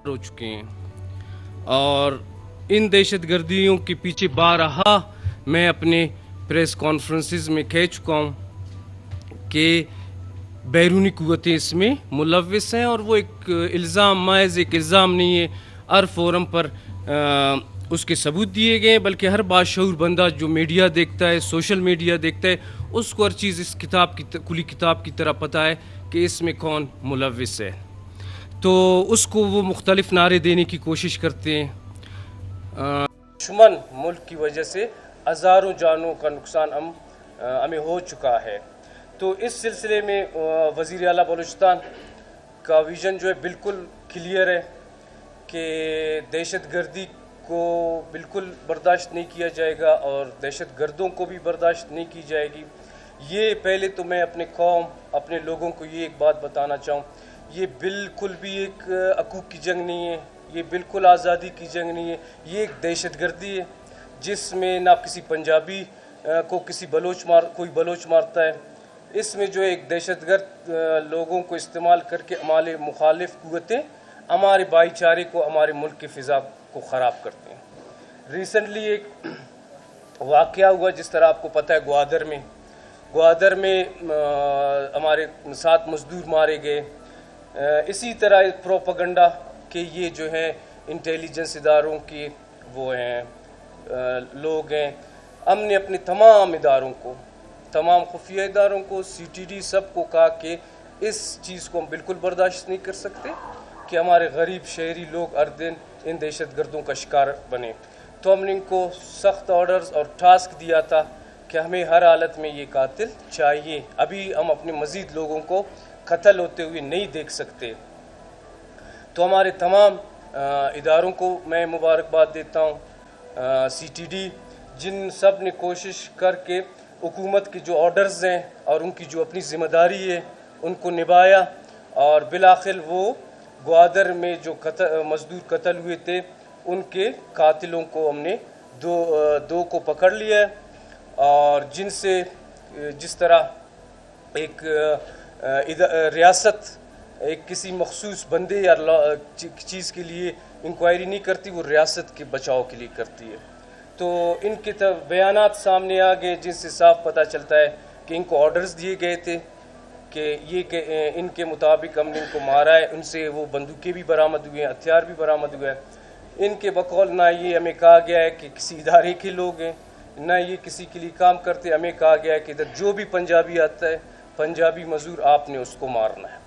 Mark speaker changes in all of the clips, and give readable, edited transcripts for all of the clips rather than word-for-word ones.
Speaker 1: हो चुके हैं और इन दहशत गर्दियों के पीछे बारहा मैं अपने प्रेस कॉन्फ्रेंसेस में कह चुका हूँ कि बैरूनी क़ुव्वतें इसमें मुलव्विस हैं और वो एक इल्ज़ाम महज़ एक इल्ज़ाम नहीं है। हर फोरम पर उसके सबूत दिए गए, बल्कि हर बाशऊर बंदा जो मीडिया देखता है, सोशल मीडिया देखता है, उसको हर चीज़ इस किताब की खुली किताब की तरह पता है कि इसमें कौन मुलव्विस है। तो उसको वो मुख्तलिफ नारे देने की कोशिश करते हैं। दुश्मन मुल्क की वजह से हज़ारों जानों का नुकसान हमें हो चुका है। तो इस सिलसिले में वज़ीर आला बलूचिस्तान का विज़न जो है बिल्कुल क्लियर है कि दहशत गर्दी को बिल्कुल बर्दाश्त नहीं किया जाएगा और दहशत गर्दों को भी बर्दाश्त नहीं की जाएगी। ये पहले तो मैं अपने कौम, अपने लोगों को ये एक बात बताना चाहूँ, ये बिल्कुल भी एक हकूक़ की जंग नहीं है, ये बिल्कुल आज़ादी की जंग नहीं है, ये एक दहशत गर्दी है जिसमें ना किसी पंजाबी को कोई बलोच मारता है। इसमें जो एक दहशतगर्द लोगों को इस्तेमाल करके हमारे मुखालिफ क़ुव्वतें हमारे भाईचारे को, हमारे मुल्क की फ़िज़ा को ख़राब करते हैं। रिसेंटली एक वाक़या हुआ, जिस तरह आपको पता है, ग्वादर में हमारे 7 मज़दूर मारे गए। इसी तरह एक प्रोपेगेंडा कि ये जो है इंटेलिजेंस इदारों की वो हैं लोग हैं। हमने अपने तमाम इदारों को, तमाम खुफिया इदारों को, CTD सबको कहा कि इस चीज़ को हम बिल्कुल बर्दाश्त नहीं कर सकते कि हमारे गरीब शहरी लोग हर दिन इन दहशत गर्दों का शिकार बने। तो हमने इनको सख्त ऑर्डर्स और टास्क दिया था कि हमें हर हालत में ये कातिल चाहिए। अभी हम अपने मज़ीद लोगों को कत्ल होते हुए नहीं देख सकते। तो हमारे तमाम इदारों को मैं मुबारकबाद देता हूँ, CTD जिन सब ने कोशिश करके हुकूमत के जो ऑर्डर्स हैं और उनकी जो अपनी ज़िम्मेदारी है उनको निभाया और बिलाखिर वो ग्वादर में जो मज़दूर कत्ल हुए थे उनके कातिलों को हमने दो को पकड़ लिया है और जिनसे जिस तरह एक रियासत एक किसी मखसूस बंदे या चीज़ के लिए इंक्वायरी नहीं करती, वो रियासत के बचाव के लिए करती है। तो इनके बयानात सामने आ गए जिनसे साफ पता चलता है कि इनको ऑर्डर्स दिए गए थे कि इनके मुताबिक हमने इनको मारा है। उनसे वो बंदूकें भी बरामद हुए हैं, हथियार भी बरामद हुए हैं। इनके बकौल ना ये हमें कहा गया है कि किसी इदारे के लोग हैं, ना ये किसी के लिए काम करते। हमें कहा गया है कि इधर जो भी पंजाबी आता है, पंजाबी मज़दूर, आपने उसको मारना है,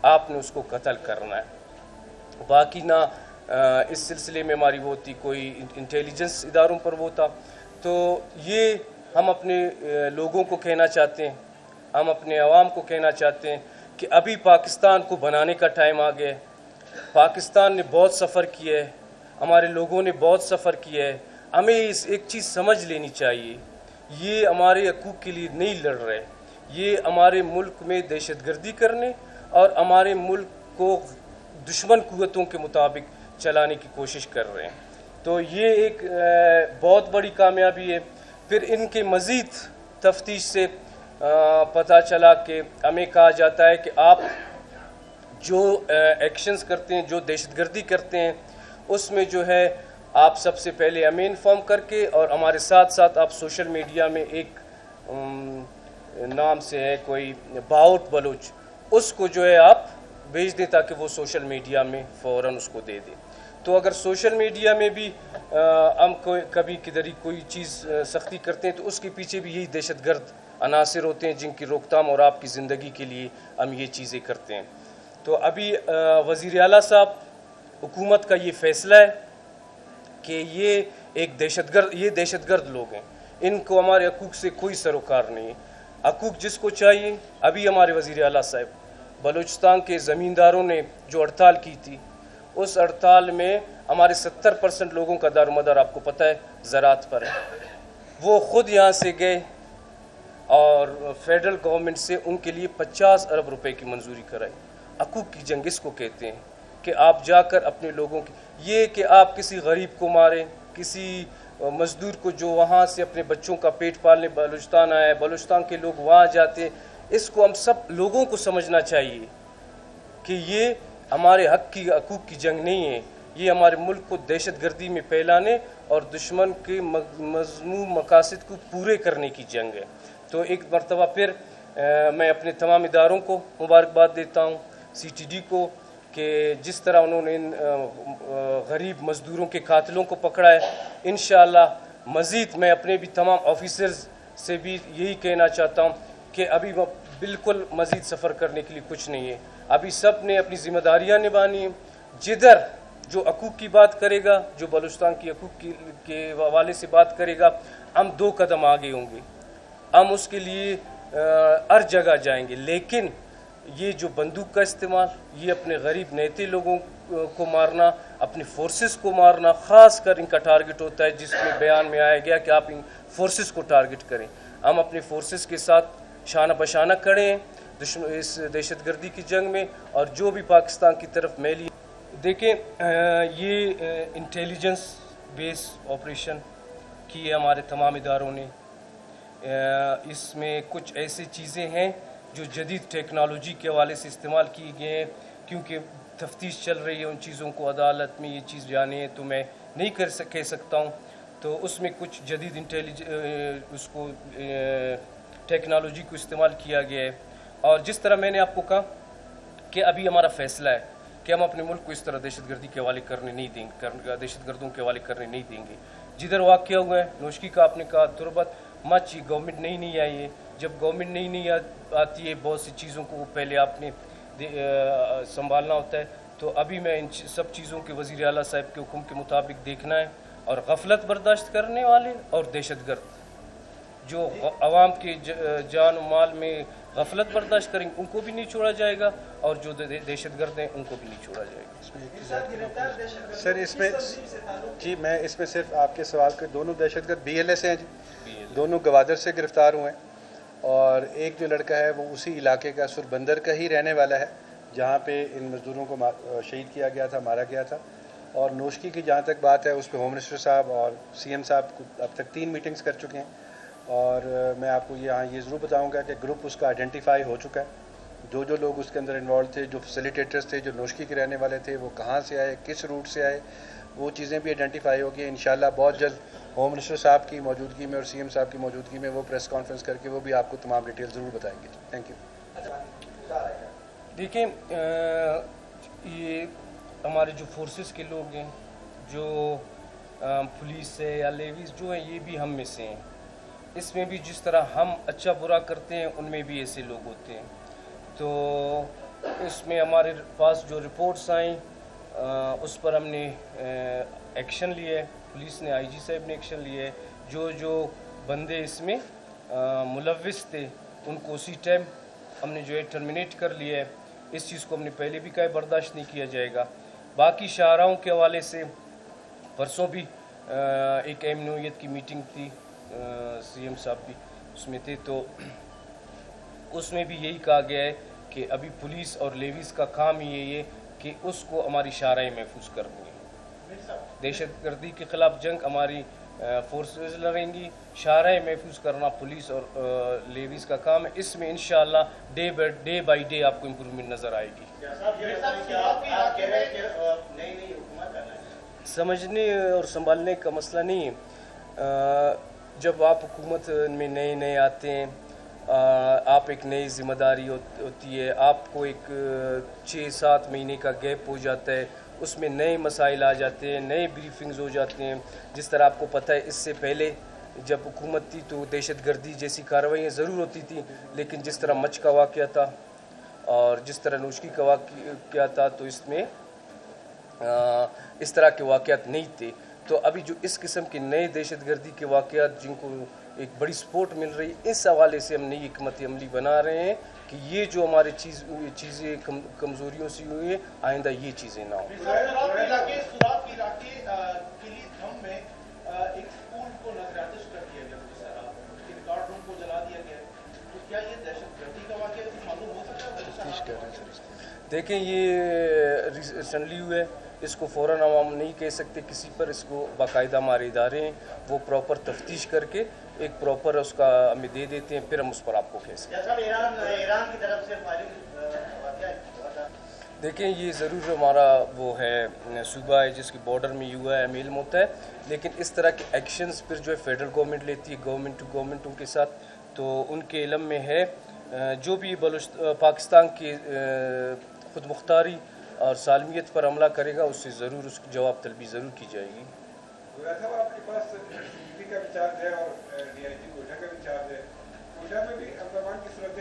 Speaker 1: आपने उसको कत्ल करना है। बाकी ना इस सिलसिले में हमारी वो थी कोई इंटेलिजेंस इदारों पर वो था। तो ये हम अपने लोगों को कहना चाहते हैं, हम अपने अवाम को कहना चाहते हैं कि अभी पाकिस्तान को बनाने का टाइम आ गया है। पाकिस्तान ने बहुत सफ़र किया है, हमारे लोगों ने बहुत सफ़र किया है। हमें इस एक चीज़ समझ लेनी चाहिए, ये हमारे हकूक़ के लिए नहीं लड़ रहे, ये हमारे मुल्क में दहशतगर्दी करने और हमारे मुल्क को दुश्मन क़ुव्वतों के मुताबिक चलाने की कोशिश कर रहे हैं। तो ये एक बहुत बड़ी कामयाबी है। फिर इनके मज़ीद तफ्तीश से पता चला कि हमें कहा जाता है कि आप जो एक्शंस करते हैं, जो दहशतगर्दी करते हैं, उसमें जो है आप सबसे पहले हमें इन्फॉर्म करके और हमारे साथ साथ आप सोशल मीडिया में एक नाम से है कोई बाउट बलोच, उसको जो है आप भेज दें ताकि वो सोशल मीडिया में फ़ौरन उसको दे दें। तो अगर सोशल मीडिया में भी हम कभी किधर ही कोई चीज़ सख्ती करते हैं तो उसके पीछे भी यही दहशतगर्द अनासिर होते हैं जिनकी रोकथाम और आपकी ज़िंदगी के लिए हम ये चीज़ें करते हैं। तो अभी वज़ीर आला साहब, हुकूमत का ये फ़ैसला है कि ये एक दहशतगर्द लोग हैं, इनको हमारे हकूक़ से कोई सरोकार नहीं है। हकूक़ जिसको चाहिए, अभी हमारे वज़ीर आला साहब बलूचिस्तान के ज़मींदारों ने जो हड़ताल की थी, उस हड़ताल में हमारे 70% लोगों का दारोमदार आपको पता है ज़राअत पर है। वो ख़ुद यहाँ से गए और फेडरल गवर्नमेंट से उनके लिए 50 अरब रुपए की मंजूरी कराई। हकूक़ की जंग इसको कहते हैं कि आप जाकर अपने लोगों की, ये कि आप किसी गरीब को मारें, किसी मज़दूर को जो वहाँ से अपने बच्चों का पेट पालने बलूचिस्तान आया है, बलूचिस्तान के लोग वहाँ जाते हैं, इसको हम सब लोगों को समझना चाहिए कि ये हमारे हकूक़ की जंग नहीं है, ये हमारे मुल्क को दहशत गर्दी में फैलाने और दुश्मन के मज़मूम मकासद को पूरे करने की जंग है। तो एक मरतबा फिर मैं अपने तमाम इदारों को मुबारकबाद देता हूँ, CTD को, कि जिस तरह उन्होंने इन गरीब मज़दूरों के कातिलों को पकड़ा है। इंशाअल्लाह मज़ीद मैं अपने भी तमाम ऑफिसर्स से भी यही कहना चाहता हूँ कि अभी बिल्कुल मज़ीद सफ़र करने के लिए कुछ नहीं है, अभी सब ने अपनी ज़िम्मेदारियाँ निभानी है। जिधर जो हकूक़ की बात करेगा, जो बलूचिस्तान की हकूक़ के हवाले से बात करेगा, हम 2 कदम आगे होंगे, हम उसके लिए हर जगह जाएंगे। लेकिन ये जो बंदूक का इस्तेमाल, ये अपने गरीब नेते लोगों को मारना, अपनी फोर्सेस को मारना, ख़ास कर इनका टारगेट होता है, जिसमें बयान में आया गया कि आप इन फोर्सेस को टारगेट करें। हम अपने फोर्सेस के साथ शाना बशाना खड़े हैं इस दहशतगर्दी की जंग में, और जो भी पाकिस्तान की तरफ मैली। देखें, ये इंटेलिजेंस बेस ऑपरेशन की है हमारे तमाम इदारों ने। इसमें कुछ ऐसी चीज़ें हैं जो जदीद टेक्नोलॉजी के हवाले से इस्तेमाल की गए हैं, क्योंकि तफ्तीश चल रही है उन चीज़ों को, अदालत में ये चीज़ जाने है तो मैं नहीं कह सकता हूँ। तो उसमें कुछ जदीद उसको टेक्नोलॉजी को इस्तेमाल किया गया है। और जिस तरह मैंने आपको कहा कि अभी हमारा फ़ैसला है कि हम अपने मुल्क को इस तरह दहशतगर्दी के हवाले करने नहीं देंगे, दहशतगर्दों के हवाले करने नहीं देंगे। जिधर वाक़या हुआ है नोशकी का, आपने कहा तुरबत मच, गवर्नमेंट नहीं आई है। जब गवर्नमेंट नहीं आती है, बहुत सी चीज़ों को पहले आपने संभालना होता है। तो अभी मैं इन सब चीज़ों के वज़ीर आला साहब के हुक्म के मुताबिक देखना है, और गफलत बर्दाश्त करने वाले और दहशतगर्द जो अवाम के जान माल में गफलत बर्दाश्त करेंगे उनको भी नहीं छोड़ा जाएगा, और जो दहशतगर्द हैं उनको भी नहीं छोड़ा जाएगा।
Speaker 2: सर इसमें जी, मैं इसमें सिर्फ आपके सवाल के, दोनों दहशतगर्द BLA से हैं जी, दोनों गवादर से गिरफ़्तार हुए हैं, और एक जो लड़का है वो उसी इलाके का सुरबंदर का ही रहने वाला है जहाँ पे इन मज़दूरों को शहीद किया गया था, मारा गया था। और नोशकी की जहाँ तक बात है, उस पर होम मिनिस्टर साहब और CM साहब अब तक 3 मीटिंग्स कर चुके हैं, और मैं आपको यहाँ ये ज़रूर बताऊँगा कि ग्रुप उसका आइडेंटिफाई हो चुका है। जो लोग उसके अंदर इन्वॉल्व थे, जो फैसिलिटेटर्स थे, जो नोशकी के रहने वाले थे, वो कहाँ से आए, किस रूट से आए, वो चीज़ें भी आइडेंटिफाई होगी। इंशाल्लाह बहुत जल्द होम मिनिस्टर साहब की मौजूदगी में और CM साहब की मौजूदगी में वो प्रेस कॉन्फ्रेंस करके वो भी आपको तमाम डिटेल ज़रूर बताएंगे। Thank you.
Speaker 1: देखिए, ये हमारे जो फोर्सेस के लोग हैं, जो पुलिस है या लेवीज़ जो हैं, ये भी हम में से हैं। इसमें भी जिस तरह हम अच्छा बुरा करते हैं, उनमें भी ऐसे लोग होते हैं। तो इसमें हमारे पास जो रिपोर्ट्स आई, उस पर हमने एक्शन लिए, पुलिस ने, IG साहब ने एक्शन लिए। जो बंदे इसमें मुलव्विस थे उनको उसी टाइम हमने जो है टर्मिनेट कर लिया है। इस चीज़ को हमने पहले भी कहा, बर्दाश्त नहीं किया जाएगा। बाकी शाहराओं के हवाले से परसों भी एक अहम नौयत की मीटिंग थी, CM साहब भी उसमें थे, तो उसमें भी यही कहा गया है कि अभी पुलिस और लेवीज़ का काम ही यही है कि उसको हमारी शाहराएँ महफूज करनी है। दहशतगर्दी के ख़िलाफ़ जंग हमारी फोर्सेस लड़ेंगी, शाहराएँ महफूज करना पुलिस और लेवीज़ का काम है। इसमें इंशाअल्लाह डे बाई डे आपको इम्प्रूवमेंट नज़र आएगी। समझने और संभालने का मसला नहीं है। जब आप हुकूमत में नए आते हैं, आप एक नई ज़िम्मेदारी होती है, आपको एक 6-7 महीने का गैप हो जाता है, उसमें नए मसाइल आ जाते हैं, नए ब्रीफिंग्स हो जाते हैं। जिस तरह आपको पता है, इससे पहले जब हुकूमत थी तो दहशतगर्दी जैसी कार्रवाइयाँ ज़रूर होती थी, लेकिन जिस तरह मच का वाक़या था और जिस तरह नोशकी का वाक़या था, तो इसमें इस तरह के वाक़यात नहीं थे। तो अभी जो इस किस्म के नए दहशतगर्दी के वाक़यात जिनको एक बड़ी सपोर्ट मिल रही है, इस हवाले से हम नई हिकमत अमली बना रहे हैं कि ये जो हमारे चीज़ें कमज़ोरियों से हुई है, आइंदा ये चीज़ें ना हो। देखें, ये रिसेंटली हुआ है, इसको फ़ौरन हम नहीं कह सकते किसी पर। इसको बाकायदा हमारे इदारे हैं, वो प्रॉपर तफ्तीश करके एक प्रॉपर उसका हमें दे देते हैं, फिर हम उस पर आपको कह सकते हैं। देखें, ये ज़रूर हमारा वो है सूबा है जिसकी बॉर्डर में हुआ है मेल होता है, लेकिन इस तरह के एक्शंस फिर जो है फेडरल गवर्नमेंट लेती है गवर्नमेंट टू गवर्नमेंट उनके साथ, तो उनके इलम में है जो भी पाकिस्तान की खुद मुख्तारी और सालमियत पर हमला करेगा उससे ज़रूर उसकी जवाब तलबी ज़रूर की जाएगी।
Speaker 3: आपके पास यूपी का भी चार्ज है और डीआईजी कोयटा का भी चार्ज है। कोयटा में भी अमन की सूरत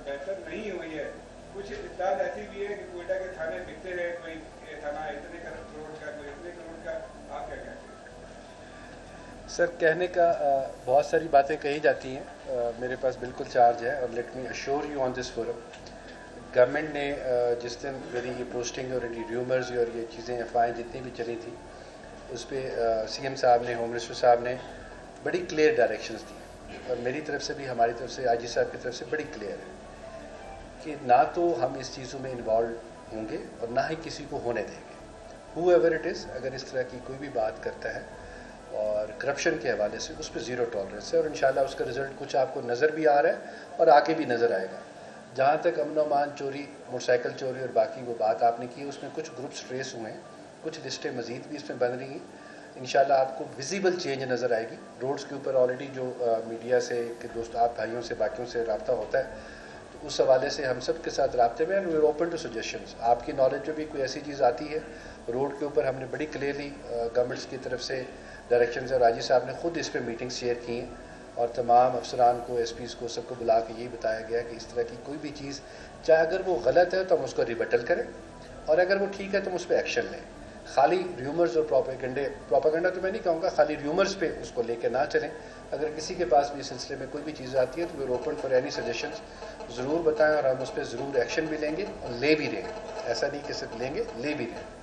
Speaker 3: बेहतर नहीं हुई है, कुछ इत्तलात ऐसी भी है कि कोयटा के थाने बिकते हैं, कोई थाना इतने करोड़ का, कोई इतने करोड़ का, आप क्या कहते हैं?
Speaker 2: सर, कहने का बहुत सारी बातें कही जाती हैं, मेरे पास बिल्कुल चार्ज है और let me assure you on this forum, government ने जिस दिन मेरी ये पोस्टिंग और ये र्यूमर्स और ये चीज़ें अफवाहें जितनी भी चली थी उस पर सीएम साहब ने, होम मिनिस्टर साहब ने बड़ी क्लियर डायरेक्शंस दी और मेरी तरफ से भी, हमारी तरफ से, आईजी साहब की तरफ से बड़ी क्लियर है कि ना तो हम इस चीज़ों में इन्वॉल्व होंगे और ना ही किसी को होने देंगे। हूएवर इट इज़, अगर इस तरह की कोई भी बात करता है और करप्शन के हवाले से, उस पर ज़ीरो टॉलरेंस है और इंशाल्लाह उसका रिज़ल्ट कुछ आपको नज़र भी आ रहा है और आगे भी नज़र आएगा। जहाँ तक अमन अमान चोरी, मोटरसाइकिल चोरी और बाकी वो बात आपने की, उसमें कुछ ग्रुप्स ट्रेस हुए हैं, कुछ लिस्टें मज़ीद भी इसमें बन रही हैं। इंशाल्लाह आपको विजिबल चेंज नज़र आएगी। रोड्स के ऊपर ऑलरेडी जो मीडिया से कि दोस्त आप भाइयों से बाकियों से रब्ता होता है, तो उस हवाले से हम सब के साथ रब्ते में, and we are open to suggestions. आपकी नॉलेज में भी कोई ऐसी चीज़ आती है रोड के ऊपर, हमने बड़ी क्लियरली गवर्नमेंट्स की तरफ से डायरेक्शंस, और राजी साहब ने खुद इस पर मीटिंग शेयर की हैं और तमाम अफसरान को, एसपीज़ को, सबको बुला के यही बताया गया कि इस तरह की कोई भी चीज़, चाहे अगर वो गलत है तो हम उसको रिबटल करें और अगर वो ठीक है तो हम उस पर एक्शन लें। खाली र्यूमर्स और प्रोपेगेंडा तो मैं नहीं कहूँगा, खाली र्यूमर्स पे उसको लेके ना चलें। अगर किसी के पास भी इस सिलसिले में कोई भी चीज़ आती है तो we open for any suggestions, ज़रूर बताएं और हम उस पर ज़रूर एक्शन भी लेंगे और ले भी रहे हैं। ऐसा नहीं कि सिर्फ लेंगे, ले भी रहे हैं।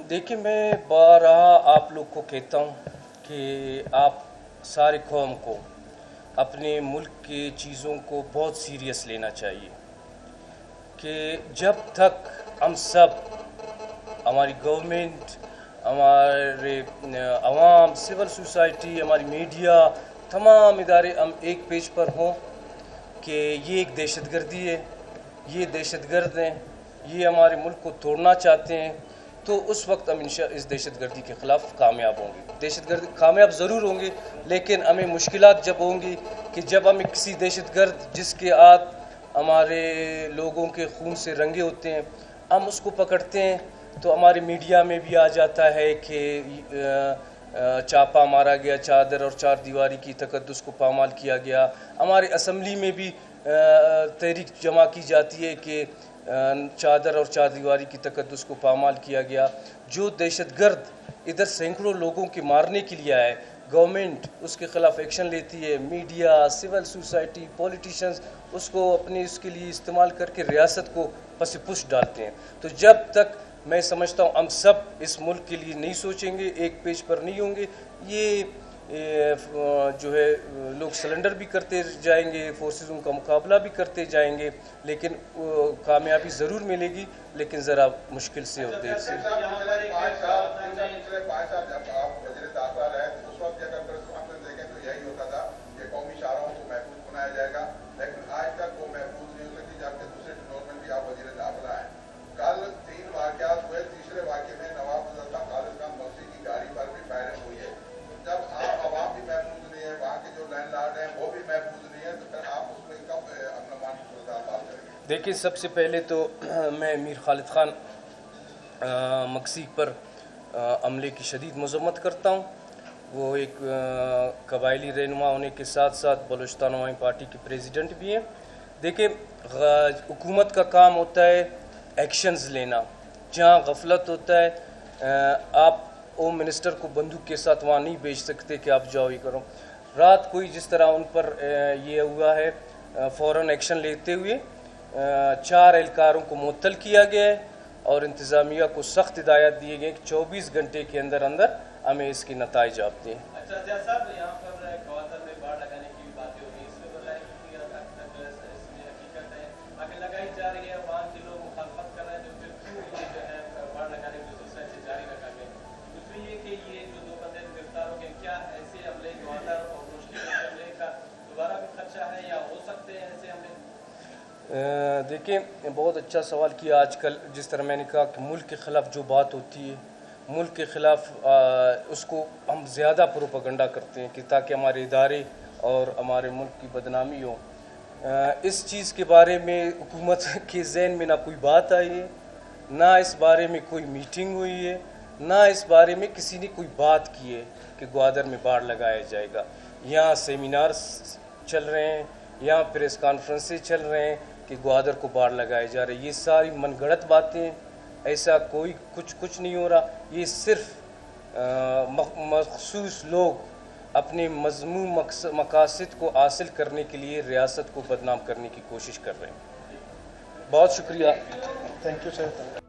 Speaker 1: देखिए, मैं बारहा आप लोग को कहता हूँ कि आप सारे कौम को अपने मुल्क की चीज़ों को बहुत सीरियस लेना चाहिए कि जब तक हम सब, हमारी गवर्नमेंट, हमारे अवाम, सिविल सोसाइटी, हमारी मीडिया, तमाम इदारे हम एक पेज पर हों कि ये एक दहशतगर्दी है, ये दहशतगर्द हैं, ये हमारे मुल्क को तोड़ना चाहते हैं, तो उस वक्त हम इस दहशतगर्दी के ख़िलाफ़ कामयाब होंगे। दहशतगर्द कामयाब ज़रूर होंगे, लेकिन हमें मुश्किलात जब होंगी कि जब हम किसी दहशतगर्द जिसके हाथ हमारे लोगों के खून से रंगे होते हैं, हम उसको पकड़ते हैं तो हमारे मीडिया में भी आ जाता है कि चापा मारा गया, चादर और चार दीवारी की तकद्दुस को पामाल किया गया। हमारे असम्बली में भी तहरीक जमा की जाती है कि चादर और चार दीवारी की तकद्दुस को पामाल किया गया। जो दहशतगर्द इधर सैकड़ों लोगों के मारने के लिए आए, गवर्नमेंट उसके ख़िलाफ़ एक्शन लेती है, मीडिया, सिविल सोसाइटी, पॉलिटिशियंस उसको अपने इसके लिए इस्तेमाल करके रियासत को पस पुश डालते हैं। तो जब तक मैं समझता हूँ हम सब इस मुल्क के लिए नहीं सोचेंगे, एक पेज पर नहीं होंगे, ये जो है लोग सरेंडर भी करते जाएंगे, फोर्सेस उनका मुकाबला भी करते जाएंगे, लेकिन कामयाबी ज़रूर मिलेगी, लेकिन ज़रा मुश्किल से और देर से। देखिए, सबसे पहले तो मैं मीर खालिद खान मकसीक पर अमले की शदीद मज़म्मत करता हूँ। वो एक कबायली रहनुमा होने के साथ साथ बलूचिस्तान अवामी पार्टी के प्रेसिडेंट भी हैं। देखिए, हुकूमत का काम होता है एक्शंस लेना। जहाँ गफलत होता है, आप होम मिनिस्टर को बंदूक के साथ वहाँ नहीं भेज सकते कि आप जाओ ये करो। रात कोई जिस तरह उन पर ये हुआ है, फ़ौरन एक्शन लेते हुए 4 एहलकारों को मुअत्तल किया गया है और इंतज़ामिया को सख्त हिदायत दिए गए कि 24 घंटे के अंदर अंदर हमें इसके नताइज आपते हैं।
Speaker 4: अच्छा साहब, यहाँ पर कवातर में बाढ़ लगाने की बातें हो रही है, इसमें बताया कि हकीकत है, आगे लगाई
Speaker 1: دیکھیں بہت اچھا سوال کیا. آج کل جس طرح میں نے کہا کہ ملک کے خلاف جو بات ہوتی ہے ملک کے خلاف اس کو ہم زیادہ پروپیگنڈا کرتے ہیں کہ تاکہ ہمارے ادارے اور ہمارے ملک کی بدنامی ہو. اس چیز کے بارے میں حکومت کے ذہن میں نہ کوئی بات آئی ہے, نہ اس بارے میں کوئی میٹنگ ہوئی ہے, نہ اس بارے میں کسی نے کوئی بات کی ہے کہ گوادر میں باڑ لگایا جائے گا. یہاں سیمینارز چل رہے ہیں, یہاں پریس کانفرنسیں چل رہے ہیں کہ گوادر کو باڑ لگائے جا رہے ہیں. یہ ساری من گھڑت باتیں ہیں, ایسا کوئی کچھ نہیں ہو رہا. یہ صرف مخصوص لوگ اپنے مذموم مقاصد کو حاصل کرنے کے لیے ریاست کو بدنام کرنے کی کوشش کر رہے ہیں. بہت شکریہ.
Speaker 2: Thank you sir.